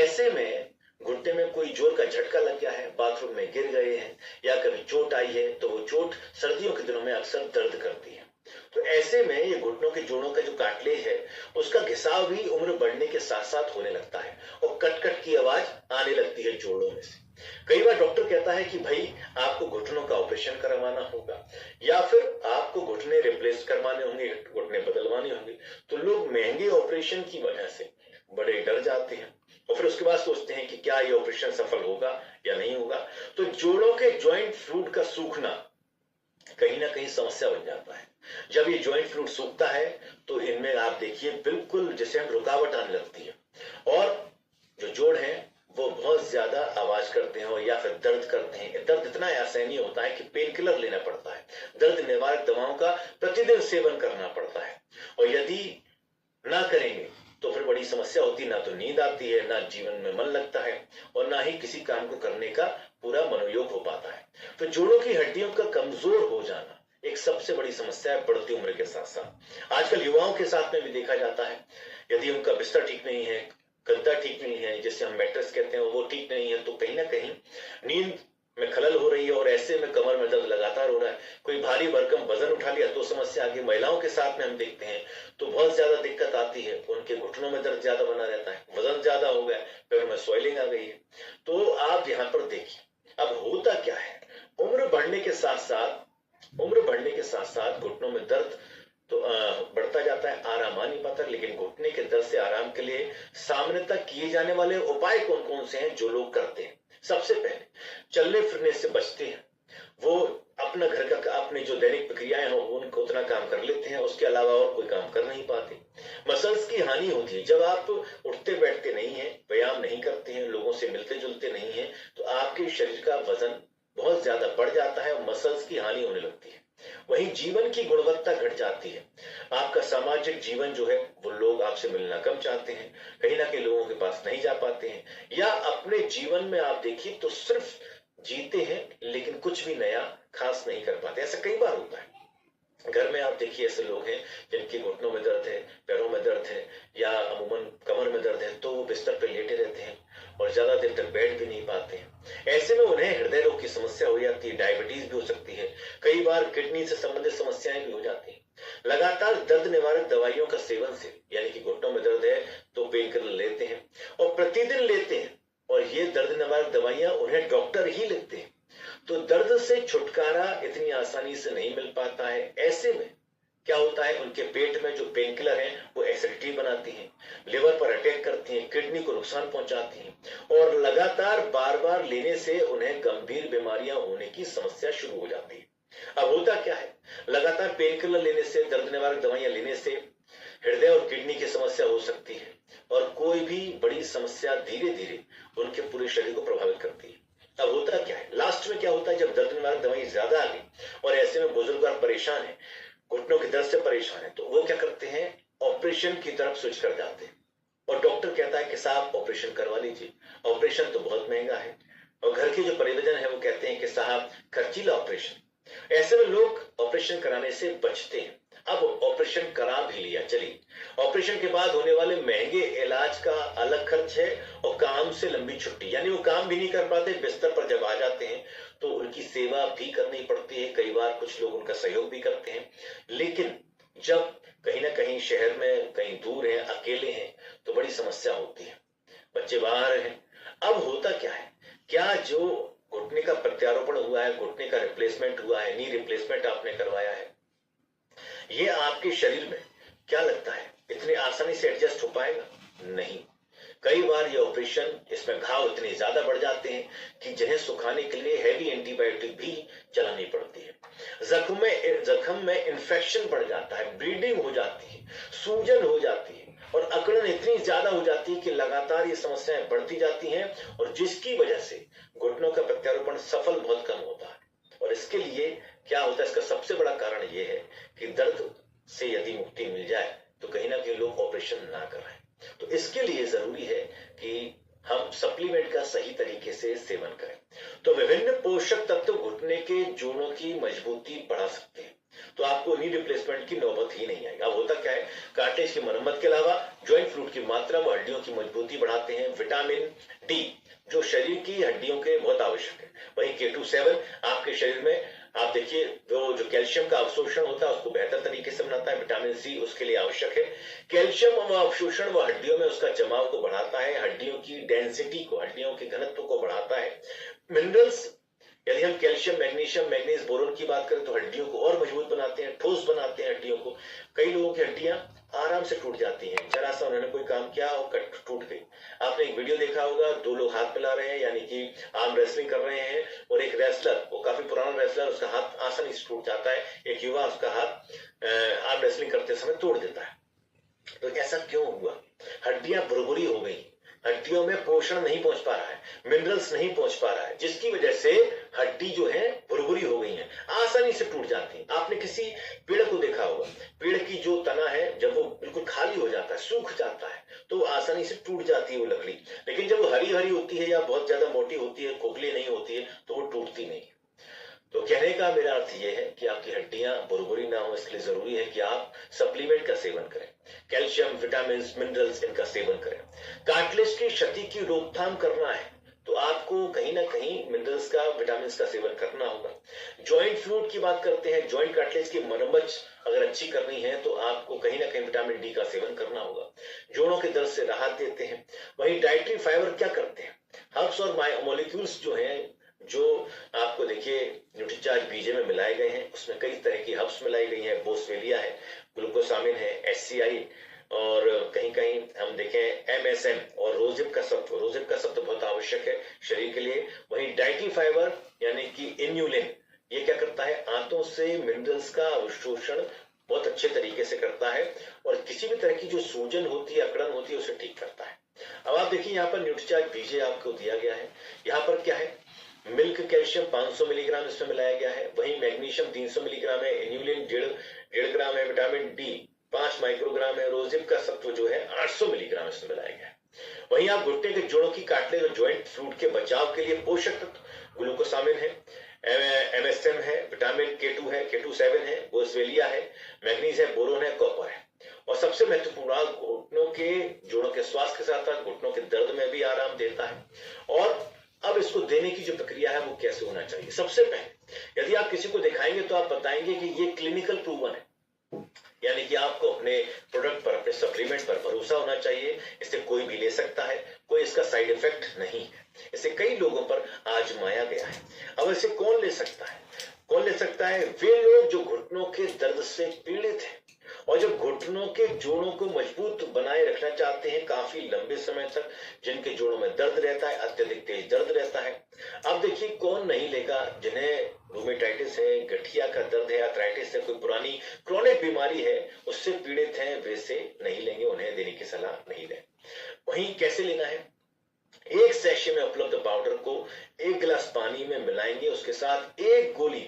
ऐसे में घुटने में कोई जोर का झटका लग गया है, बाथरूम में गिर गए हैं या कभी चोट आई है, तो वो चोट सर्दियों के दिनों में अक्सर दर्द करती है। तो ऐसे में ये घुटनों के जोड़ों का जो कार्टिलेज है उसका घिसाव भी उम्र बढ़ने के साथ साथ होने लगता है और कट कट की आवाज आने लगती है जोड़ों में से। कई बार डॉक्टर कहता है कि भाई आपको घुटनों का ऑपरेशन करवाना होगा या फिर आपको घुटने रिप्लेस करवाने होंगे, घुटने बदलवाने होंगे। तो लोग महंगे ऑपरेशन की वजह से बड़े डर जाते हैं और फिर उसके बाद सोचते हैं कि क्या ये ऑपरेशन सफल होगा या नहीं होगा। तो जोड़ों के जॉइंट फ्लूइड का सूखना कहीं ना कहीं समस्या बन जाता है। जब ये जॉइंट फ्लूइड सूखता है तो इनमें आप देखिए बिल्कुल जैसे हम रुकावट आने लगती है और जो जोड़ है वो बहुत ज्यादा आवाज करते हैं और या फिर दर्द करते हैं। दर्द इतना असहनीय होता है कि पेन किलर लेना पड़ता है, दर्द निवारक दवाओं का प्रतिदिन सेवन करना पड़ता है और यदि ना करेंगे तो फिर बड़ी समस्या होती है। ना तो नींद आती है, ना जीवन में मन लगता है और ना ही किसी काम को करने का पूरा मनोयोग हो पाता है। तो जोड़ों की हड्डियों का कमजोर हो जाना एक सबसे बड़ी समस्या है बढ़ती उम्र के साथ साथ। आजकल युवाओं के साथ में भी देखा जाता है, यदि उनका बिस्तर ठीक नहीं है, गद्दा ठीक नहीं है, जिसे हम मैट्रेस कहते हैं, वो ठीक नहीं है, तो कहीं ना कहीं नींद में खलल हो रही है और ऐसे में कमर में दर्द लगातार हो रहा है। कोई भारी भरकम वजन उठा लिया तो समस्या आगे। महिलाओं के साथ में हम देखते हैं तो बहुत ज्यादा दिक्कत आती है, उनके घुटनों में दर्द ज्यादा बना रहता है, वजन ज्यादा हो गया, पैरों में स्वेलिंग आ गई है। तो आप यहाँ पर देखिए अब होता क्या है, उम्र बढ़ने के साथ साथ घुटनों में दर्द तो बढ़ता जाता है, आराम आ नहीं पाता। लेकिन घुटने के दर्द से आराम के लिए सामान्यतः किए जाने वाले उपाय कौन कौन से हैं जो लोग करते हैं? सबसे पहले चलने फिरने से बचते हैं, वो अपना घर का अपनी जो दैनिक प्रक्रियाएं हो उनको उतना काम कर लेते हैं, उसके अलावा और कोई काम कर नहीं पाते। मसल्स की हानि होती है, जब आप उठते बैठते नहीं है, व्यायाम नहीं करते हैं, लोगों से मिलते जुलते नहीं है, तो आपके शरीर का वजन बहुत ज्यादा बढ़ जाता है और मसल्स की हानि होने लगती है। वहीं जीवन की गुणवत्ता घट जाती है, आपका सामाजिक जीवन जो है वो लोग आपसे मिलना कम चाहते हैं, कहीं ना कहीं लोगों के पास नहीं जा पाते हैं, या अपने जीवन में आप देखिए तो सिर्फ जीते हैं लेकिन कुछ भी नया खास नहीं कर पाते। ऐसा कई बार होता है, घर में आप देखिए ऐसे लोग हैं जिनके घुटनों में दर्द है, पैरों में दर्द है या अमूमन कमर में दर्द है, तो वो बिस्तर पर लेटे रहते हैं और ज्यादा देर तक बैठ भी नहीं पाते हैं। ऐसे में उन्हें हृदय रोग की समस्या हो जाती है, डायबिटीज भी हो सकती है, कई बार किडनी से संबंधित समस्याएं भी हो जाती हैं। लगातार दर्द निवारक दवाइयों का सेवन से, यानी कि घुटनों में दर्द है तो पेन किलर लेते हैं और प्रतिदिन लेते हैं और ये दर्द निवारक दवाइयां उन्हें डॉक्टर ही लिखते हैं, तो दर्द से छुटकारा इतनी आसानी से नहीं मिल पाता है। ऐसे में क्या होता है, उनके पेट में जो पेन किलर है वो एसिडिटी बनाती है, लिवर पर अटैक करती है, किडनी को नुकसान पहुंचाती है और लगातार बार बार लेने से उन्हें गंभीर बीमारियां होने की समस्या शुरू हो जाती है। अब होता क्या है, लगातार पेन किलर लेने से, दर्द निवारक दवाइयां लेने से हृदय और किडनी की समस्या हो सकती है और कोई भी बड़ी समस्या धीरे धीरे उनके पूरे शरीर को प्रभावित करती है। अब होता क्या है, लास्ट में क्या होता है, जब दर्द निवारक दवाई ज्यादा आ गई और ऐसे में बुजुर्ग परेशान है, घुटनों के दर्द से परेशान है, तो वो क्या करते हैं, ऑपरेशन की तरफ स्विच कर जाते हैं और डॉक्टर कहता है कि साहब ऑपरेशन करवा लीजिए। ऑपरेशन तो बहुत महंगा है और घर के जो परिजन है वो कहते हैं कि साहब खर्चीला ऑपरेशन। ऐसे में लोग ऑपरेशन कराने से बचते हैं। अब ऑपरेशन करा भी लिया, चलिए ऑपरेशन के बाद होने वाले महंगे इलाज का अलग खर्च है और काम से लंबी छुट्टी, यानी वो काम भी नहीं कर पाते, बिस्तर पर जब आ जाते हैं तो उनकी सेवा भी करनी पड़ती है। कई बार कुछ लोग उनका सहयोग भी करते हैं, लेकिन जब कहीं ना कहीं शहर में कहीं दूर है, अकेले हैं, तो बड़ी समस्या होती है, बच्चे बाहर हैं। अब होता क्या है, क्या जो घुटने का प्रत्यारोपण हुआ है, घुटने का रिप्लेसमेंट हुआ है, नी रिप्लेसमेंट आपने करवाया है, ये आपके शरीर में क्या लगता है इतनी आसानी से एडजस्ट हो पाएगा? नहीं। कई बार ये ऑपरेशन, इसमें घाव इतने ज्यादा बढ़ जाते हैं कि जिन्हें सुखाने के लिए हैवी एंटीबायोटिक भी चलानी पड़ती है। जख्म में इंफेक्शन बढ़ जाता है, ब्लीडिंग हो जाती है, सूजन हो जाती है और अकड़न इतनी ज्यादा हो जाती है कि लगातार ये समस्याएं बढ़ती जाती हैं और जिसकी वजह से घुटनों का प्रत्यारोपण सफल बहुत कम होता है। और इसके लिए क्या होता है, इसका सबसे बड़ा कारण यह है कि दर्द से यदि मुक्ति मिल जाए तो कहीं ना कहीं लोग ऑपरेशन ना कराएं। तो इसके लिए जरूरी है कि हम सप्लीमेंट का सही तरीके से सेवन करें। तो विभिन्न पोषक तत्व घुटने के जोड़ों की मजबूती बढ़ा सकते हैं। तो आपको नी रिप्लेसमेंट की नौबत ही नहीं आएगी। अब होता क्या है, कार्टिलेज की मरम्मत के अलावा जॉइंट फ्लूइड की मात्रा व हड्डियों की मजबूती बढ़ाते हैं। विटामिन डी जो शरीर की हड्डियों के बहुत आवश्यक है। वहीं K27 आपके शरीर में आप देखिए वो जो कैल्शियम का अवशोषण होता है उसको बेहतर तरीके से बनाता है। विटामिन सी उसके लिए आवश्यक है। कैल्शियम व अवशोषण व हड्डियों में उसका जमाव को बढ़ाता है, हड्डियों की डेंसिटी को, हड्डियों के घनत्व को बढ़ाता है। मिनरल्स, यदि हम कैल्शियम, मैग्नीशियम, मैग्नीज, बोरोन की बात करें तो हड्डियों को और मजबूत बनाते हैं, ठोस बनाते हैं हड्डियों को। कई लोगों की हड्डियां आराम से टूट जाती हैं, जरा सा उन्होंने कोई काम किया और कट टूट गई। आपने एक वीडियो देखा होगा, दो लोग हाथ मिला रहे हैं यानी कि आर्म रेसलिंग कर रहे हैं और एक रेसलर, वो काफी पुराना रेसलर, उसका हाथ आसानी से टूट जाता है। एक युवा उसका हाथ आर्म रेसलिंग करते समय तोड़ देता है। तो ऐसा क्यों हुआ? हड्डियां बुरबुरी हो गई, हड्डियों में पोषण नहीं पहुंच पा रहा है, मिनरल्स नहीं पहुंच पा रहा है, जिसकी वजह से हड्डी जो है बुरबुरी हो गई है, आसानी से टूट जाती है। आपने किसी पेड़ को देखा होगा, पेड़ की जो तना है जब वो बिल्कुल खाली हो जाता है, सूख जाता है, तो वो आसानी से टूट जाती है वो लकड़ी। लेकिन जब वो हरी हरी होती है या बहुत ज्यादा मोटी होती है, खोखली नहीं होती है, तो वो टूटती नहीं। तो कहने का मेरा अर्थ यह है कि आपकी हड्डियां बुरबुरी ना हो, इसके लिए जरूरी है कि आप सप्लीमेंट का सेवन करें, कैल्शियम, विटामिन, मिनरल्स, इनका सेवन करें। कार्टिलेज की क्षति की रोकथाम करना है तो आपको कहीं ना कहीं मिनरल्स का, विटामिन का सेवन करना होगा। जॉइंट फ्लूइड की बात करते हैं, जॉइंट कार्टिलेज की मरम्मत अगर अच्छी करनी है तो आपको कहीं ना कहीं विटामिन डी का सेवन करना होगा। जोड़ों के दर्द से राहत देते हैं। वहीं डाइटरी फाइबर क्या करते हैं, हर्ब्स और मॉलिक्यूल्स जो हैं, जो आपको देखिए न्यूट्रीचार्ज बीजे में मिलाए गए हैं, उसमें कई तरह की हर्ब्स मिलाई गई हैं, बोसवेलिया है, ग्लूकोसामिन है, HCI, और कहीं कहीं हम देखें MSM और रोजिप का सत्व। रोजिप का सत्व बहुत आवश्यक है शरीर के लिए। वहीं डाइटरी फाइबर यानी कि इन्यूलिन, ये क्या करता है, आंतों से मिनरल्स का अवशोषण बहुत अच्छे तरीके से करता है और किसी भी तरह की जो सूजन होती है, अकड़न होती है, उसे ठीक करता है। अब आप देखिए यहाँ पर न्यूट्रीचार्ज बीजे आपको दिया गया है। यहाँ पर क्या है, मिल्क कैल्शियम 500 मिलीग्राम इसमें मिलाया गया है। वहीं मैग्नीशियम 300 मिलीग्राम है, इन्यूलिन 1.5 ग्राम है, विटामिन डी 5 माइक्रोग्राम है, रोजिप का सत्व जो है 800 मिलीग्राम इसमें मिलाया गया है। वहीं आप घुटने के जोड़ों की कार्टिलेज और जॉइंट फ्लूइड के बचाव के लिए पोषक तत्व ग्लूकोसामिन है, MSM है, विटामिन K2 है, K27 है, बोसवेलिया है, मैग्नीज है, बोरोन है, कॉपर है। और सबसे महत्वपूर्ण, घुटनों के जोड़ों के स्वास्थ्य के साथ साथ घुटनों के दर्द में भी आराम देता है। और अब इसको देने की जो प्रक्रिया है वो कैसे होना चाहिए। सबसे पहले यदि आप किसी को दिखाएंगे तो आप बताएंगे कि ये क्लिनिकल प्रूवन है, यानी कि आपको अपने प्रोडक्ट पर, अपने सप्लीमेंट पर भरोसा होना चाहिए। इसे कोई भी ले सकता है, कोई इसका साइड इफेक्ट नहीं है, इसे कई लोगों पर आजमाया गया है। अब इसे कौन ले सकता है? कौन ले सकता है? वे लोग जो घुटनों के दर्द से पीड़ित हैं और जो घुटनों के जोड़ों को मजबूत बनाए रखना चाहते हैं काफी लंबे समय तक, जिनके जोड़ों में दर्द रहता है, अत्यधिक तेज दर्द रहता है। अब देखिए कौन नहीं लेगा, जिन्हें रूमेटाइटिस है, गठिया का दर्द है, आर्थराइटिस है, कोई पुरानी क्रोनिक बीमारी है, उससे पीड़ित हैं, वैसे नहीं लेंगे, उन्हें देने की सलाह नहीं दें। वहीं कैसे लेना है? एक सैशे में उपलब्ध पाउडर को 1 गिलास पानी में मिलाएंगे, उसके साथ 1 गोली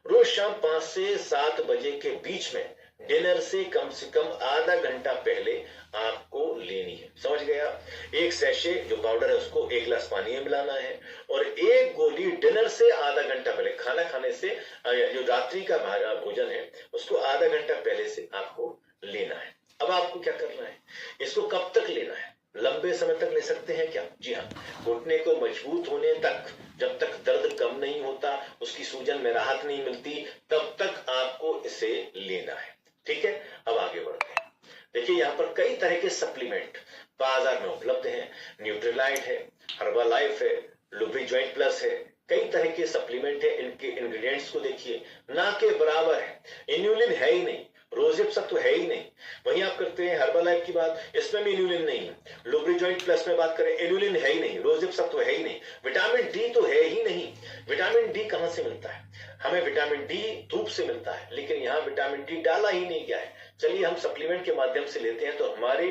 रोज शाम 5 से 7 बजे के बीच में डिनर से कम आधा घंटा पहले आपको लेनी है। समझ गया? एक सैशे जो पाउडर है उसको 1 गिलास पानी में मिलाना है और 1 गोली डिनर से आधा घंटा पहले, खाना खाने से जो रात्रि का भोजन है उसको आधा घंटा पहले से आपको लेना है। अब आपको क्या करना है, इसको कब तक लेना है? लंबे समय तक ले सकते हैं क्या? जी हाँ, घुटने को मजबूत होने तक, जब तक दर्द कम नहीं होता, उसकी सूजन में राहत नहीं मिलती, तब तक आपको इसे लेना है। ठीक है, अब आगे बढ़ते हैं। देखिए यहाँ पर कई तरह के सप्लीमेंट बाजार में उपलब्ध हैं। न्यूट्रीलाइट है, हर्बालाइफ है, लुब्री जॉइंट प्लस है, कई तरह के सप्लीमेंट है। इनके इंग्रेडिएंट्स को देखिए, ना के बराबर है। इन्यूलिन है ही नहीं, रोजिप सत्व है ही नहीं। वहीं आप करते हैं हर्बालाइफ की बात, इसमें भी इन्यूलिन नहीं है। लुब्री जॉइंट प्लस में बात करें, इन्यूलिन है ही नहीं, रोजिप सत्व है ही नहीं, विटामिन डी तो है ही नहीं। विटामिन डी कहां से मिलता है? हमें विटामिन डी धूप से मिलता है, लेकिन यहाँ विटामिन डी डाला ही नहीं गया है। चलिए हम सप्लीमेंट के माध्यम से लेते हैं, तो हमारे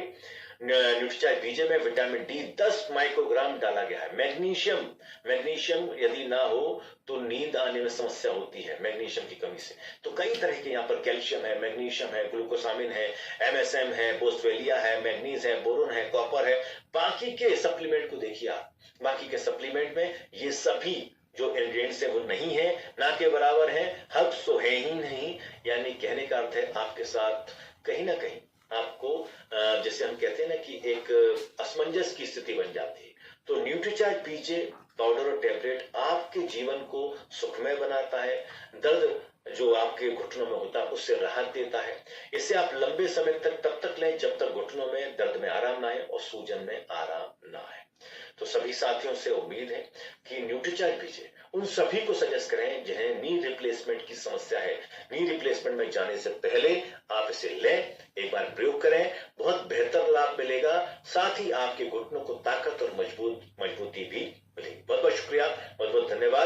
न्यूट्रीचार्ज बीजे में विटामिन डी 10 माइक्रोग्राम डाला गया है। मैग्नीशियम यदि ना हो तो नींद आने में समस्या होती है मैग्नीशियम की कमी से। तो कई तरह के यहाँ पर कैल्शियम है, मैग्नीशियम है, ग्लूकोसामिन है, MSM है, बोसवेलिया है, मैग्नीज है, बोरोन है, कॉपर है। बाकी के सप्लीमेंट को देखिए आप, बाकी के सप्लीमेंट में ये सभी जो इंग्रेडिएंट्स है वो नहीं है, ना के बराबर है, हर्ब्स तो है ही नहीं। यानी कहने का अर्थ है आपके साथ कहीं ना कहीं आपको जैसे हम कहते हैं ना कि एक असमंजस की स्थिति बन जाती है। तो न्यूट्रीचार्ज पीजिए, पाउडर और टैबलेट आपके जीवन को सुखमय बनाता है। दर्द जो आपके घुटनों में होता है उससे राहत देता है। इसे आप लंबे समय तक तब तक लें जब तक घुटनों में दर्द में आराम ना आए और सूजन में आराम ना आए। तो सभी साथियों से उम्मीद है कि न्यूट्रीचार्ज पीजिए। उन सभी को सजेस्ट करें जिन्हें नी रिप्लेसमेंट की समस्या है। नी रिप्लेसमेंट में जाने से पहले आप इसे लें, एक बार प्रयोग करें, बहुत बेहतर लाभ मिलेगा। साथ ही आपके घुटनों को ताकत और मजबूती भी मिलेगी। बहुत बहुत शुक्रिया, बहुत बहुत धन्यवाद।